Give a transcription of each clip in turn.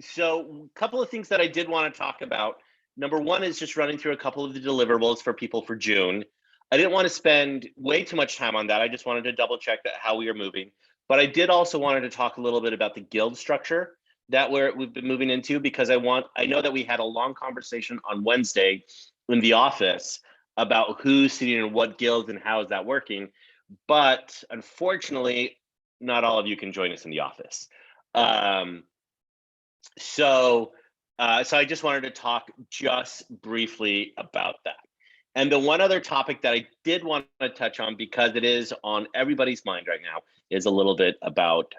So a couple of things that I did want to talk about. Number one is just running through a couple of the deliverables for people for June. I didn't want to spend way too much time on that. I just wanted to double check that how we are moving. But I did also wanted to talk a little bit about the guild structure that we've been moving into, because I know that we had a long conversation on Wednesday in the office about who's sitting in what guilds and how is that working. But unfortunately, not all of you can join us in the office. Um, so, so I just wanted to talk just briefly about that. And the one other topic that I did want to touch on, because it is on everybody's mind right now, is a little bit about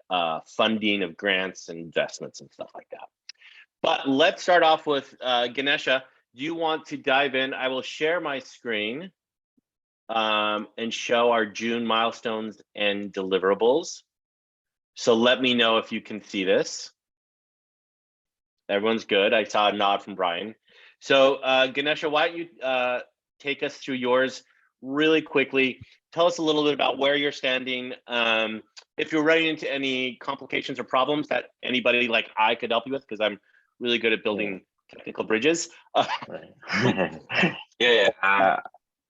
funding of grants and investments and stuff like that. But let's start off with Ganesha. Do you want to dive in? I will share my screen and show our June milestones and deliverables. So let me know if you can see this. Everyone's good. I saw a nod from Brian. So Ganesha, why don't you take us through yours really quickly. Tell us a little bit about where you're standing. If you're running into any complications or problems that anybody like I could help you with, because I'm really good at building technical bridges. Yeah.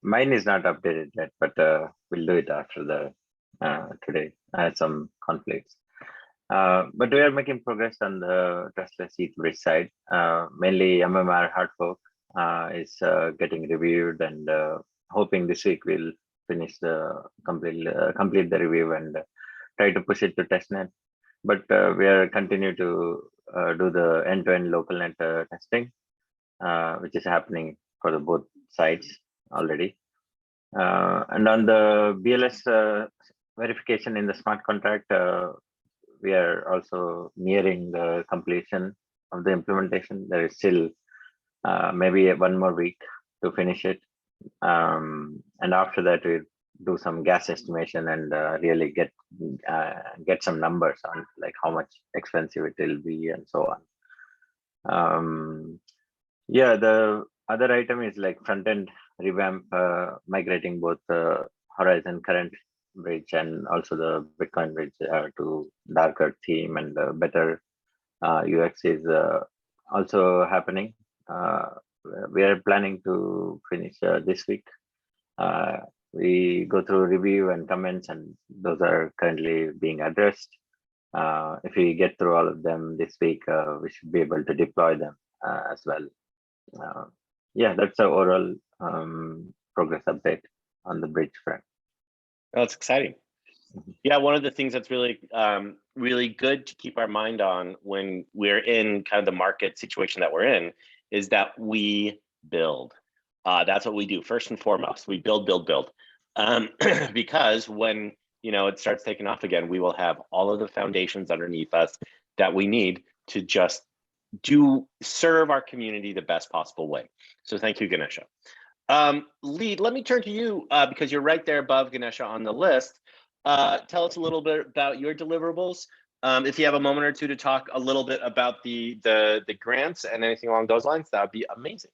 Mine is not updated yet, but we'll do it after the today. I had some conflicts. But we are making progress on the trustless ETH bridge side. Mainly MMR hard fork is getting reviewed, and hoping this week we'll finish the complete the review and try to push it to testnet. But we are continue to do the end-to-end local net testing, which is happening for the both sides already. And on the BLS verification in the smart contract, we are also nearing the completion of the implementation. There is still maybe one more week to finish it. And after that, we do some gas estimation and really get some numbers on like how much expensive it will be and so on. Yeah, the other item is like front end revamp, migrating both the Horizon current bridge and also the Bitcoin bridge to darker theme and better UX is also happening. We are planning to finish this week. We go through review and comments, and those are currently being addressed. If we get through all of them this week, we should be able to deploy them as well. Yeah, that's the overall progress update on the bridge front. That's exciting. Yeah, one of the things that's really, really good to keep our mind on when we're in kind of the market situation that we're in is that we build. That's what we do first and foremost. We build, because when it starts taking off again, we will have all of the foundations underneath us that we need to just serve our community the best possible way. So thank you, Ganesha. Lead, let me turn to you because you're right there above Ganesha on the list. Tell us a little bit about your deliverables. If you have a moment or two to talk a little bit about the grants and anything along those lines, that would be amazing.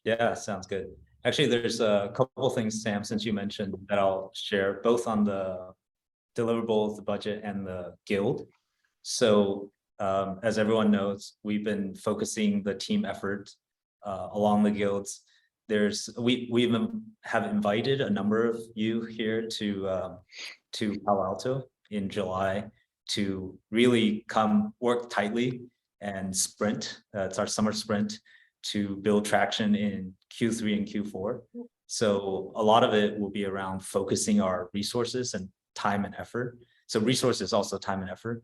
Yeah, sounds good. Actually, there's a couple of things, Sam, since you mentioned, that I'll share both on the deliverables, the budget, and the guild. So as everyone knows, we've been focusing the team effort along the guilds. We have invited a number of you here to Palo Alto in July to really come work tightly and sprint. It's our summer sprint to build traction in Q3 and Q4. So a lot of it will be around focusing our resources and time and effort. So resources also time and effort.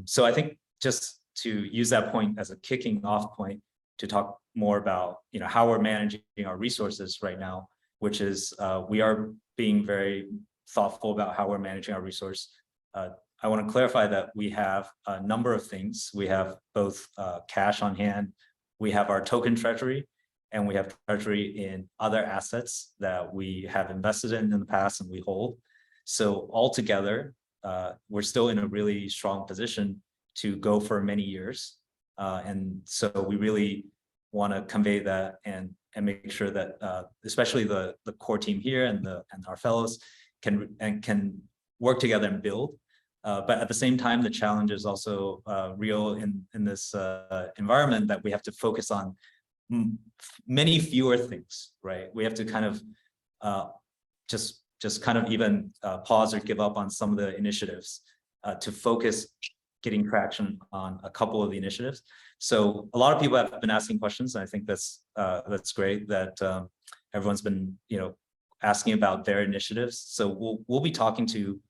So I think just to use that point as a kicking off point to talk more about how we're managing our resources right now, which is we are being very thoughtful about how we're managing our resource. I want to clarify that we have a number of things. We have both cash on hand, we have our token treasury, and we have treasury in other assets that we have invested in the past and we hold. So altogether, we're still in a really strong position to go for many years. And so we really want to convey that and make sure that especially the core team here and our fellows can work together and build. But at the same time, the challenge is also real in this environment that we have to focus on many fewer things, right? We have to kind of just kind of even pause or give up on some of the initiatives to focus getting traction on a couple of the initiatives. So a lot of people have been asking questions, and I think that's great that everyone's been asking about their initiatives. So we'll be talking to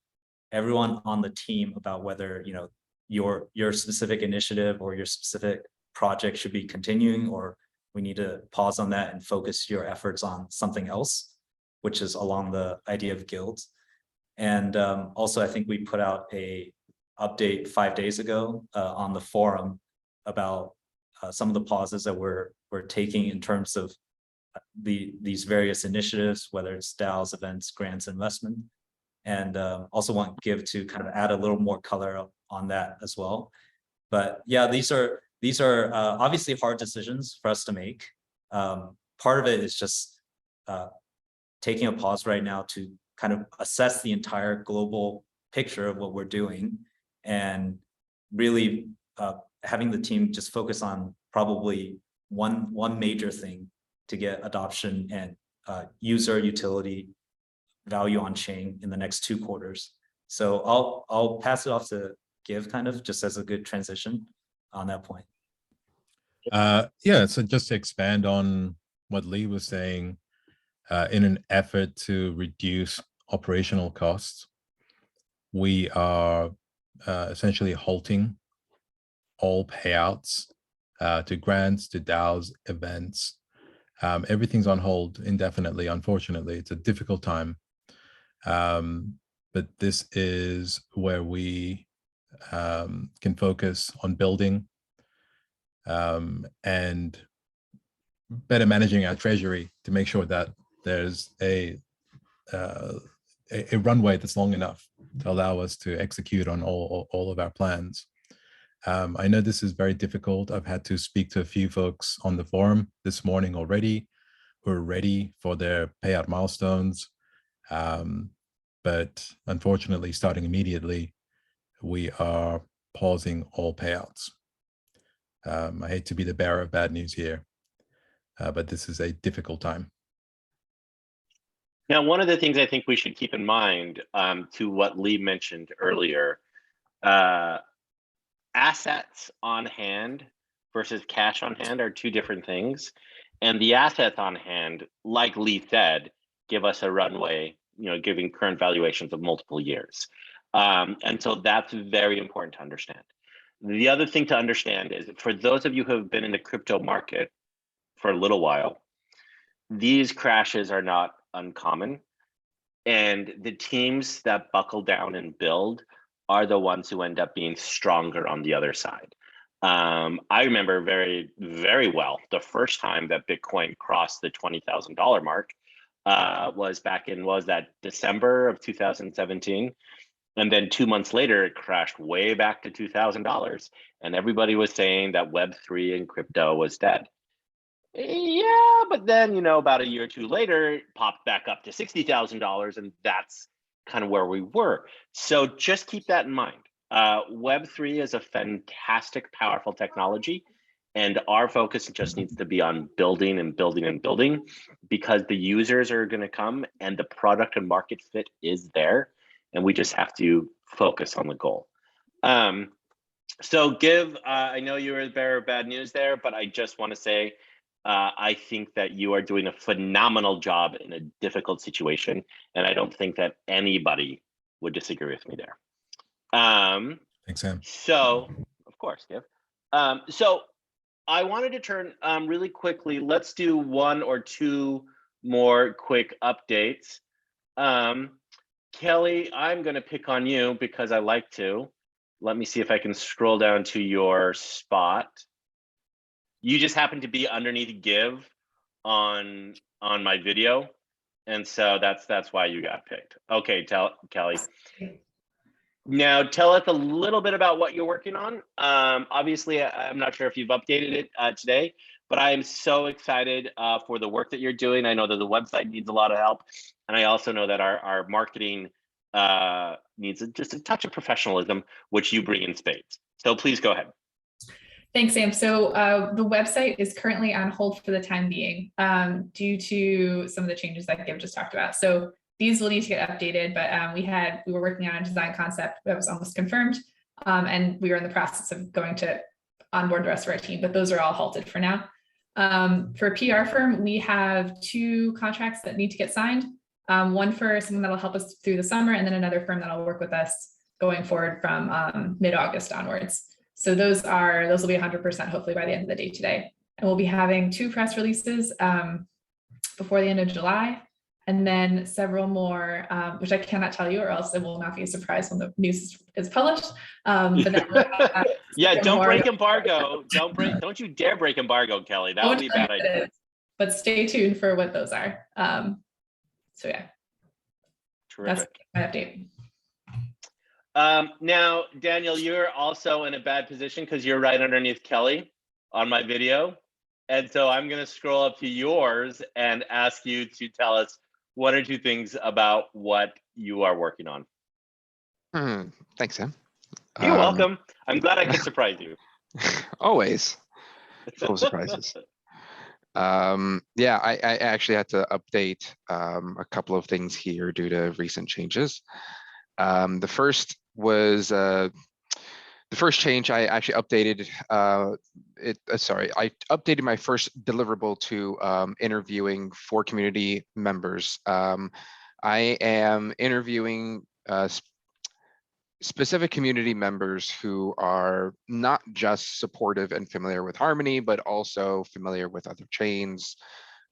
everyone on the team about whether your specific initiative or your specific project should be continuing, or we need to pause on that and focus your efforts on something else, which is along the idea of guilds. And also, I think we put out a update 5 days ago on the forum about some of the pauses that we're taking in terms of these various initiatives, whether it's DAOs, events, grants, investment. And also want Give to kind of add a little more color on that as well. But yeah, these are obviously hard decisions for us to make. Part of it is just taking a pause right now to kind of assess the entire global picture of what we're doing, and really having the team just focus on probably one major thing to get adoption and user utility value on chain in the next 2 quarters. So I'll pass it off to Give, kind of just as a good transition on that point. Yeah, so just to expand on what Lee was saying, in an effort to reduce operational costs, we are essentially halting all payouts to grants, to DAOs, events. Everything's on hold indefinitely. Unfortunately, it's a difficult time. But this is where we can focus on building and better managing our treasury to make sure that there's a runway that's long enough to allow us to execute on all of our plans. I know this is very difficult. I've had to speak to a few folks on the forum this morning already who are ready for their payout milestones. But unfortunately, starting immediately, we are pausing all payouts. I hate to be the bearer of bad news here, but this is a difficult time. Now, one of the things I think we should keep in mind, to what Lee mentioned earlier, assets on hand versus cash on hand are 2 different things. And the assets on hand, like Lee said, give us a runway, giving current valuations of multiple years. And so that's very important to understand. The other thing to understand is, for those of you who have been in the crypto market for a little while, these crashes are not uncommon. And the teams that buckle down and build are the ones who end up being stronger on the other side. I remember very, very well the first time that Bitcoin crossed the $20,000 mark was back in, December of 2017. And then 2 months later, it crashed way back to $2,000. And everybody was saying that Web3 and crypto was dead. Yeah, but then, about a year or 2 later, it popped back up to $60,000. And that's kind of where we were. So just keep that in mind. Web3 is a fantastic, powerful technology. And our focus just needs to be on building and building and building, because the users are going to come and the product and market fit is there. And we just have to focus on the goal. So Give, I know you were the bearer of bad news there, but I just want to say, I think that you are doing a phenomenal job in a difficult situation. And I don't think that anybody would disagree with me there. Thanks, Sam. So, of course, Give. So I wanted to turn really quickly. Let's do 1 or 2 more quick updates. Kelly, I'm going to pick on you because I like to. Let me see if I can scroll down to your spot. You just happen to be underneath Give on my video, and so that's why you got picked. Okay, Kelly. Now tell us a little bit about what you're working on. Obviously, I'm not sure if you've updated it today, but I am so excited for the work that you're doing. I know that the website needs a lot of help, and I also know that our marketing needs just a touch of professionalism, which you bring in spades. So please go ahead. Thanks, Sam. So the website is currently on hold for the time being due to some of the changes that Gabe just talked about. So these will need to get updated, but we were working on a design concept that was almost confirmed, and we were in the process of going to onboard the rest of our team, but those are all halted for now. For a PR firm, we have 2 contracts that need to get signed. One for someone that'll help us through the summer, and then another firm that'll work with us going forward from mid-August onwards. So those will be 100% hopefully by the end of the day today. And we'll be having 2 press releases before the end of July, and then several more, which I cannot tell you, or else it will not be a surprise when the news is published. But then yeah, don't break embargo. Don't you dare break embargo, Kelly. That would be a bad idea. But stay tuned for what those are. So yeah, terrific. That's my update. Now, Daniel, you're also in a bad position because you're right underneath Kelly on my video. And so I'm going to scroll up to yours and ask you to tell us 1 or 2 things about what you are working on. Thanks, Sam. You're welcome. I'm glad I could surprise you. Always full of surprises. Yeah, I actually had to update a couple of things here due to recent changes. The first was the first change. I actually updated I updated my first deliverable to interviewing for community members. I am interviewing specific community members who are not just supportive and familiar with Harmony, but also familiar with other chains,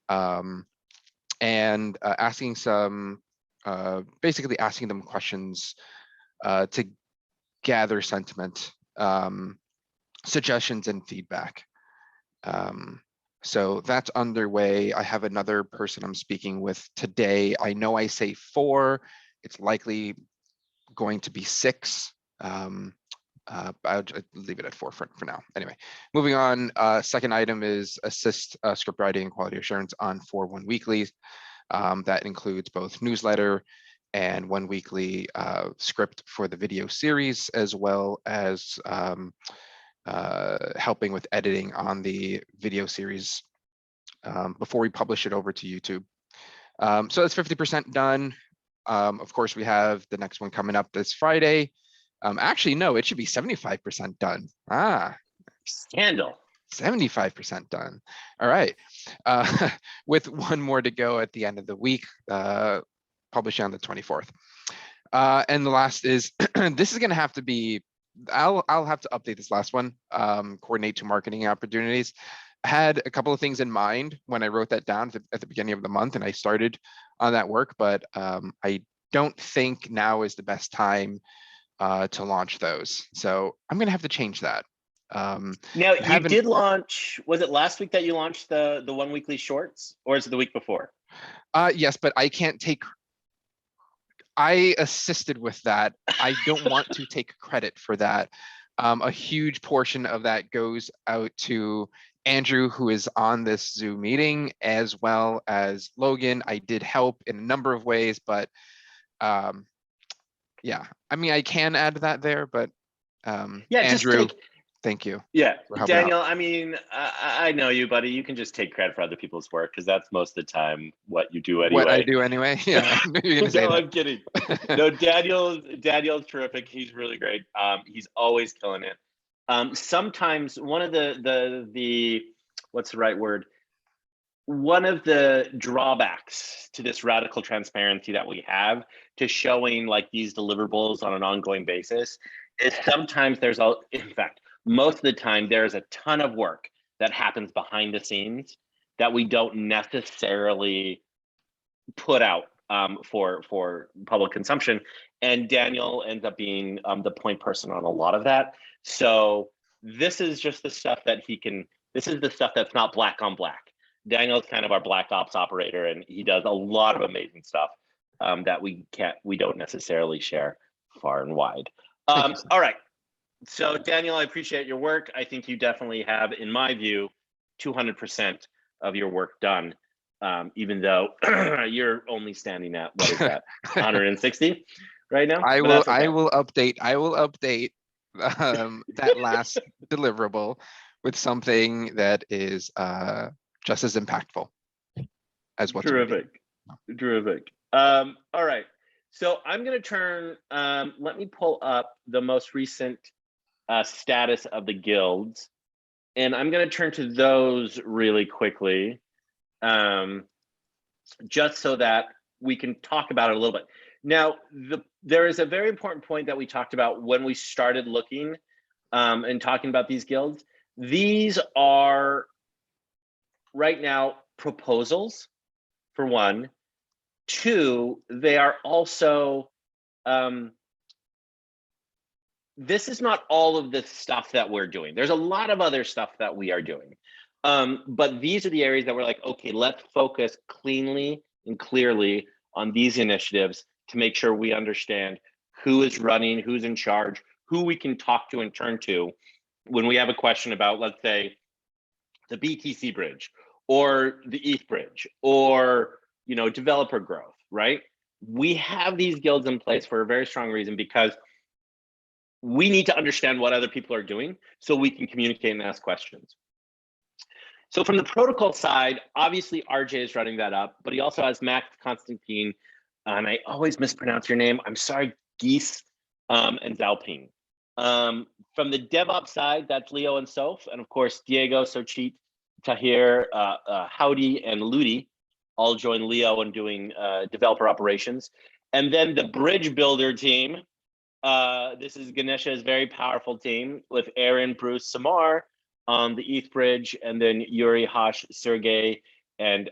and asking some, basically asking them questions to gather sentiment, suggestions, and feedback. So that's underway. I have another person I'm speaking with today. I know I say 4, it's likely going to be 6. I'll leave it at 4 for now. Anyway, moving on. Second item is assist script writing and quality assurance on 4/1 weeklies. That includes both newsletter and 1 weekly script for the video series, as well as helping with editing on the video series before we publish it over to YouTube. So that's 50% done. Of course, we have the next one coming up this Friday. Actually, no, it should be 75% done. Scandal. 75% done. All right. With 1 more to go at the end of the week, publishing on the 24th. And the last is, this is going to have to be, I'll have to update this last one, coordinate 2 marketing opportunities. I had a couple of things in mind when I wrote that down at the beginning of the month, and I started on that work, but I don't think now is the best time to launch those. So I'm going to have to change that. Now you did launch, was it last week that you launched the 1 weekly shorts, or is it the week before? Yes, but I can't take, I assisted with that. I don't want to take credit for that. A huge portion of that goes out to Andrew, who is on this Zoom meeting, as well as Logan. I did help in a number of ways, but yeah, I mean, I can add that there, but yeah, Andrew, thank you. Yeah, Daniel, out. I mean, I know you, buddy. You can just take credit for other people's work, because that's most of the time what you do anyway. What I do anyway. Yeah, you're gonna say no, that. I'm kidding. No, Daniel's terrific. He's really great. He's always killing it. Sometimes one of the what's the right word? One of the drawbacks to this radical transparency that we have to showing like these deliverables on an ongoing basis is sometimes in fact, most of the time there's a ton of work that happens behind the scenes that we don't necessarily put out for public consumption. And Daniel ends up being the point person on a lot of that. So this is just the stuff that this is the stuff that's not black on black. Daniel's kind of our black ops operator, and he does a lot of amazing stuff that we don't necessarily share far and wide. All right. So Daniel, I appreciate your work. I think you definitely have, in my view, 200% of your work done, even though you're only standing at, what is that, 160? right now. I but will, that's okay. I will update that last deliverable with something that is just as impactful as what's already. Terrific. All right. So I'm going to turn, let me pull up the most recent status of the guilds. And I'm going to turn to those really quickly, just so that we can talk about it a little bit. Now, there is a very important point that we talked about when we started looking and talking about these guilds. These are right now proposals, for one. Two, they are also, this is not all of the stuff that we're doing. There's a lot of other stuff that we are doing. But these are the areas that we're like, okay, let's focus cleanly and clearly on these initiatives to make sure we understand who is running, who's in charge, who we can talk to and turn to when we have a question about, let's say, the BTC bridge or the ETH bridge or, you know, developer growth, right? We have these guilds in place for a very strong reason, because we need to understand what other people are doing so we can communicate and ask questions. So from the protocol side, obviously RJ is running that up, but he also has Max Constantine, and I always mispronounce your name, I'm sorry, Geese, and Zalpine. From the DevOps side, that's Leo and Soph, and of course, Diego, Sochit, Tahir, Howdy, and Ludi all join Leo in doing developer operations. And then the bridge builder team, this is Ganesha's very powerful team with Aaron, Bruce, Samar on the ETH bridge, and then Yuri, Hash, Sergey, and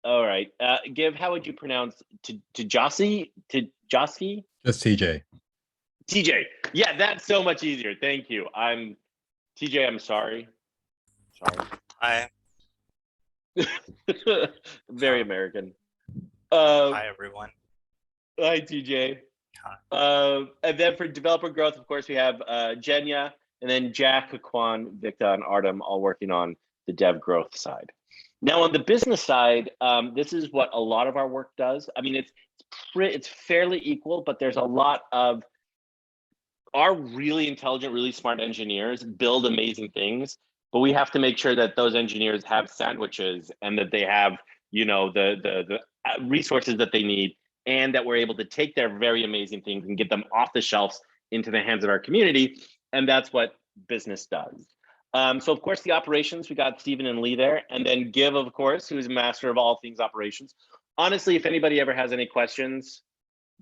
all right. Give, how would you pronounce Tajasi? Tajasi? Just TJ. TJ. Yeah, that's so much easier. Thank you. I'm TJ. I'm sorry. Hi. Very American. Hi, everyone. Hi, TJ. Hi. And then for developer growth, of course, we have Jenya, and then Jack, Kwan, Victor, and Artem all working on the dev growth side. Now, on the business side, this is what a lot of our work does. I mean, it's fairly equal, but there's a lot of our really intelligent, really smart engineers build amazing things, but we have to make sure that those engineers have sandwiches and that they have, you know, the resources that they need, and that we're able to take their very amazing things and get them off the shelves into the hands of our community. And that's what business does. So of course, the operations, we got Stephen and Lee there, and then Give, of course, who's master of all things operations. Honestly, if anybody ever has any questions,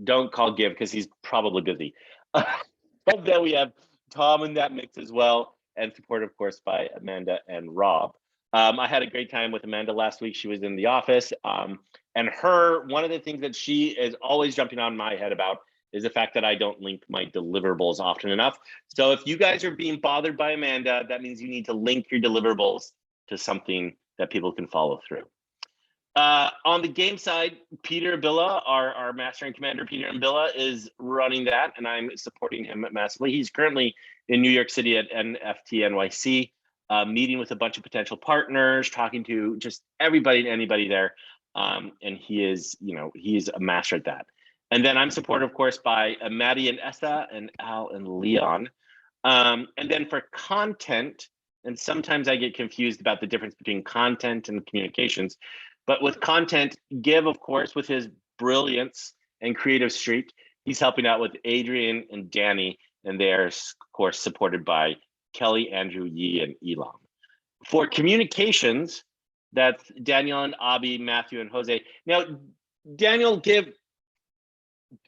don't call Give because he's probably busy. But then we have Tom in that mix as well, and support, of course, by Amanda and Rob. I had a great time with Amanda last week. She was in the office, and one of the things that she is always jumping on my head about is the fact that I don't link my deliverables often enough. So if you guys are being bothered by Amanda, that means you need to link your deliverables to something that people can follow through. On the game side, Peter Abilla, our master and commander, Peter Abilla, is running that, and I'm supporting him massively. He's currently in New York City at NFT NYC, meeting with a bunch of potential partners, talking to just everybody and anybody there. And he is, you know, he's a master at that. And then I'm supported, of course, by Maddie and Essa and Al and Leon. And then for content, and sometimes I get confused about the difference between content and communications, but with content, Give, of course, with his brilliance and creative streak, he's helping out with Adrian and Danny, and they're, of course, supported by Kelly, Andrew, Yi, and Elam. For communications, that's Daniel and Abi, Matthew, and Jose. Now, Daniel, Give,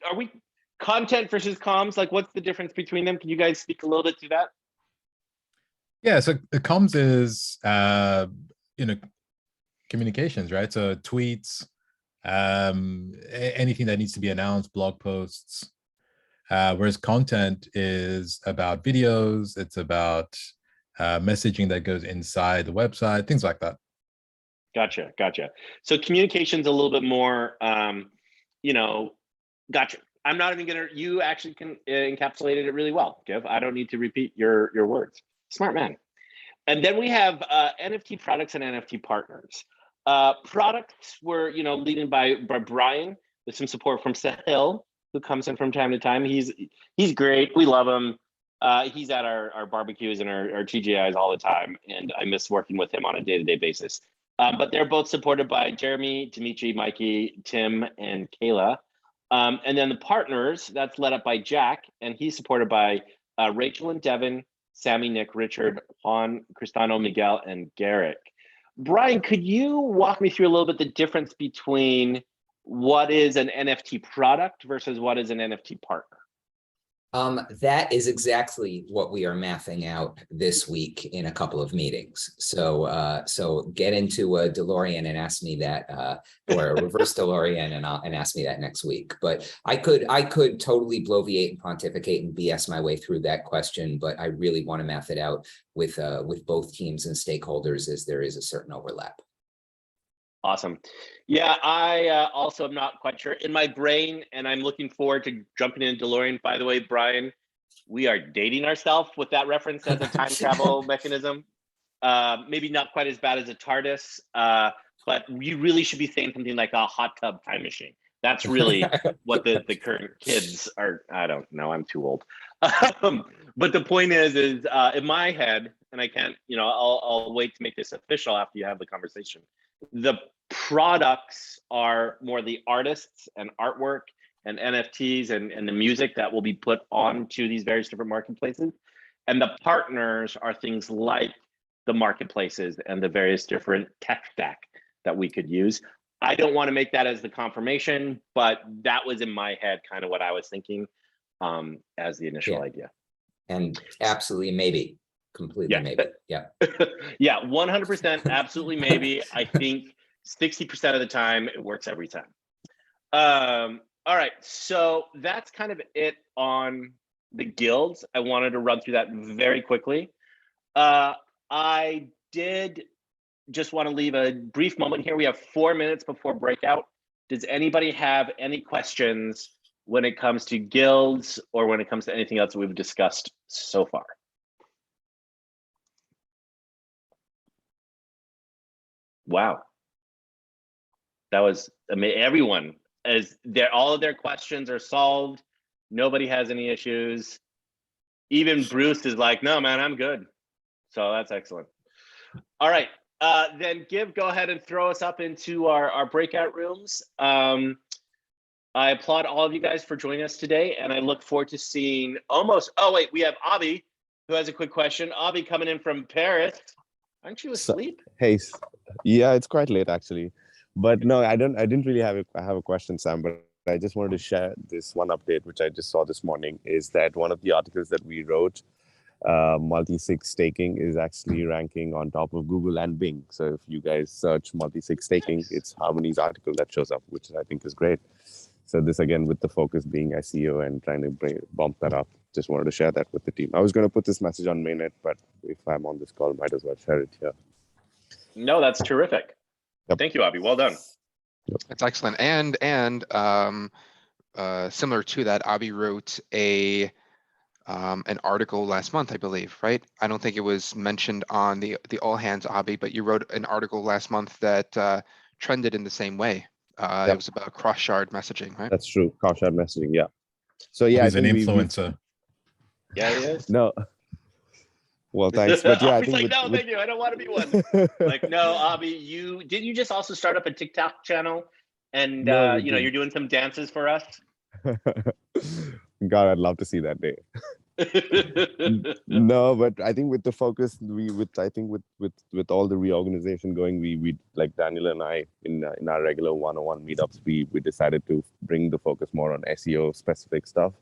are we content versus comms? Like, what's the difference between them? Can you guys speak a little bit to that? Yeah, so the comms is, you know, communications, right? So tweets, anything that needs to be announced, blog posts, whereas content is about videos, it's about messaging that goes inside the website, things like that. Gotcha. So communication's a little bit more, you know, gotcha. I'm not even gonna, you actually can encapsulated it really well, Give. I don't need to repeat your words. Smart man. And then we have NFT products and NFT partners. Products were, you know, leading by Brian with some support from Sahil. who comes in from time to time. He's great. We love him. He's at our barbecues and our TGIs all the time, and I miss working with him on a day-to-day basis. But they're both supported by Jeremy, Dimitri, Mikey, Tim, and Kayla. And then the partners, that's led up by Jack, and he's supported by Rachel and Devin, Sammy, Nick, Richard, Juan, Cristano, Miguel, and Garrick. Brian, could you walk me through a little bit the difference between what is an NFT product versus what is an NFT partner? That is exactly what we are mathing out this week in a couple of meetings. So get into a DeLorean and ask me that, or a reverse DeLorean and ask me that next week. But I could totally bloviate and pontificate and BS my way through that question, but I really want to math it out with both teams and stakeholders, as there is a certain overlap. Awesome. Yeah, I also am not quite sure in my brain, and I'm looking forward to jumping in DeLorean. By the way, Brian, we are dating ourselves with that reference as a time travel mechanism. Maybe not quite as bad as a TARDIS, but you really should be saying something like a hot tub time machine. That's really what the current kids are. I don't know. I'm too old. But the point is in my head, and I can't, I'll wait to make this official after you have the conversation. The products are more the artists and artwork and NFTs and the music that will be put onto these various different marketplaces. And the partners are things like the marketplaces and the various different tech stack that we could use. I don't want to make that as the confirmation, but that was in my head kind of what I was thinking as the initial idea. And absolutely maybe. Completely maybe. Yeah. Yeah, 100% absolutely maybe. I think 60% of the time it works every time. All right, so that's kind of it on the guilds. I wanted to run through that very quickly. I did just want to leave a brief moment here. We have 4 minutes before breakout. Does anybody have any questions when it comes to guilds or when it comes to anything else that we've discussed so far? Wow. That was amazing. Everyone all of their questions are solved. Nobody has any issues. Even Bruce is like, no, man, I'm good. So that's excellent. All right. Then go ahead and throw us up into our breakout rooms. I applaud all of you guys for joining us today, and I look forward to seeing we have Avi, who has a quick question. Avi coming in from Paris. Aren't you asleep? Hey, yeah, it's quite late actually, but no, I didn't really have a question, Sam, but I just wanted to share this one update, which I just saw this morning, is that one of the articles that we wrote, multi-sig staking, is actually ranking on top of Google and Bing. So if you guys search multi-sig staking, it's Harmony's article that shows up, which I think is great. So this, again, with the focus being SEO and trying to bump that up. Just wanted to share that with the team. I was going to put this message on mainnet, but if I'm on this call, might as well share it here. No, that's terrific. Yep. Thank you, Avi. Well done. Yep. That's excellent. And similar to that, Avi wrote an article last month, I believe, right? I don't think it was mentioned on the all hands, Avi, but you wrote an article last month that trended in the same way. Yep. It was about cross-shard messaging, right? That's true. Cross-shard messaging, yeah. So yeah, he's an influencer. Yeah, he is. No. Well, thanks. But yeah, I think thank you. I don't want to be one. Like, no, Avi, didn't you just also start up a TikTok channel? And no, you're doing some dances for us? God, I'd love to see that day. No, but I think with the focus, with all the reorganization going, we like Daniel and I in our regular one-on-one meetups, we decided to bring the focus more on SEO specific stuff,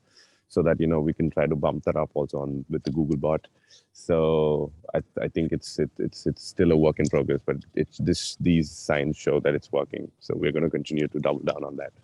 so that we can try to bump that up also with the Google bot. So I think it's still a work in progress, but these signs show that it's working. So we're going to continue to double down on that.